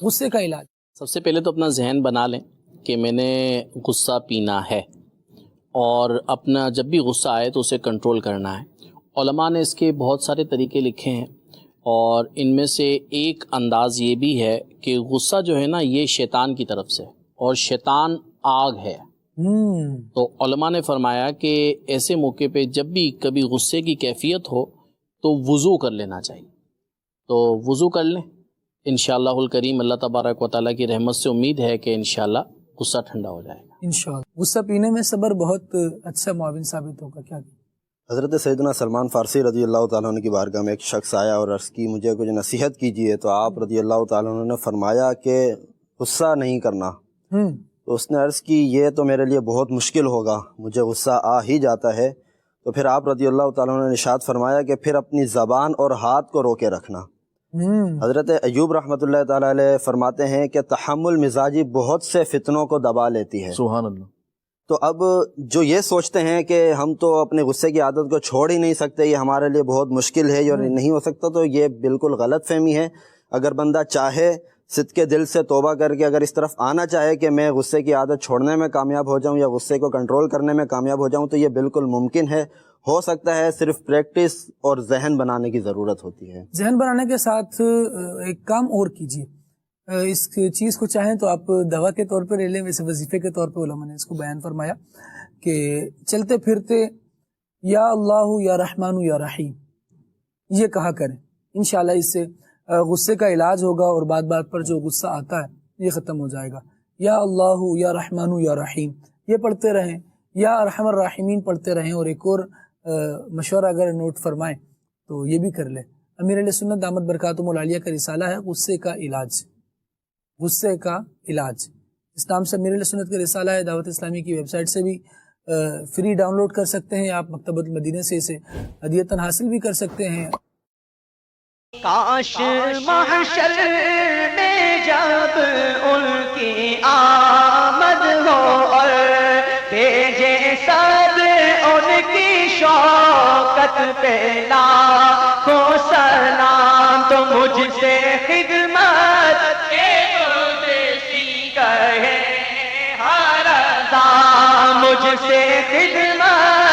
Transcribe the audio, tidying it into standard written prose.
غصے کا علاج. سب سے پہلے تو اپنا ذہن بنا لیں کہ میں نے غصہ پینا ہے، اور اپنا جب بھی غصہ آئے تو اسے کنٹرول کرنا ہے. علماء نے اس کے بہت سارے طریقے لکھے ہیں، اور ان میں سے ایک انداز یہ بھی ہے کہ غصہ جو ہے نا یہ شیطان کی طرف سے، اور شیطان آگ ہے. تو علماء نے فرمایا کہ ایسے موقع پہ جب بھی کبھی غصے کی کیفیت ہو تو وضو کر لینا چاہیے. تو وضو کر لیں انشاءاللہ الکریم. اللہ تبارک و تعالیٰ کی رحمت سے امید ہے کہ انشاءاللہ غصہ ٹھنڈا ہو جائے گا. انشاءاللہ. غصہ پینے میں صبر بہت اچھا معاون ثابت ہوگا. کیا حضرت سیدنا سلمان فارسی رضی اللہ تعالیٰ عنہ کی بارگاہ میں ایک شخص آیا اور عرض کی مجھے کچھ نصیحت کیجیے. تو آپ رضی اللہ تعالیٰ عنہ نے فرمایا کہ غصہ نہیں کرنا. تو اس نے عرض کی یہ تو میرے لیے بہت مشکل ہوگا، مجھے غصہ آ ہی جاتا ہے. تو پھر آپ رضی اللہ تعالیٰ عنہ نے ارشاد فرمایا کہ پھر اپنی زبان اور ہاتھ کو روکے رکھنا. حضرت ایوب رحمۃ اللہ تعالیٰ علیہ فرماتے ہیں کہ تحمل مزاجی بہت سے فتنوں کو دبا لیتی ہے. سبحان اللہ. تو اب جو یہ سوچتے ہیں کہ ہم تو اپنے غصے کی عادت کو چھوڑ ہی نہیں سکتے، یہ ہمارے لیے بہت مشکل ہے، یہ نہیں ہو سکتا، تو یہ بالکل غلط فہمی ہے. اگر بندہ چاہے صدقے دل سے توبہ کر کے اگر اس طرف آنا چاہے کہ میں غصے کی عادت چھوڑنے میں کامیاب ہو جاؤں یا غصے کو کنٹرول کرنے میں کامیاب ہو جاؤں، تو یہ بالکل ممکن ہے، ہو سکتا ہے. صرف پریکٹس اور ذہن بنانے کی ضرورت ہوتی ہے. ذہن بنانے کے ساتھ ایک کام اور کیجیے. اس چیز کو چاہیں تو آپ دوا کے طور پہ لے لیں، ویسے وظیفے کے طور پہ علماء نے اس کو بیان فرمایا کہ چلتے پھرتے یا اللہ یا رحمان یا رحیم یہ کہا کریں. انشاءاللہ اس سے غصے کا علاج ہوگا، اور بات بات پر جو غصہ آتا ہے یہ ختم ہو جائے گا. یا اللہ یا رحمان یا رحیم یہ پڑھتے رہیں، یا ارحم الراحمین پڑھتے رہیں. اور ایک اور مشورہ اگر نوٹ فرمائیں تو یہ بھی کر لیں. امیر علیہ سنت دامت برکاتہم العالیہ کا رسالہ ہے غصے کا علاج. غصے کا علاج اس نام سے امیر علیہ سنت کا رسالہ ہے. دعوت اسلامی کی ویب سائٹ سے بھی فری ڈاؤن لوڈ کر سکتے ہیں آپ. مکتبۃ المدینہ سے اسے ہدیتاً حاصل بھی کر سکتے ہیں. کاش محشر میں جب ان کی آمد ہو اور بھیجے سب ان کی شوکت پہ لاکھوں سلام. تو مجھ سے خدمت کے قدسی کہے ہر ادا، مجھ سے خدمت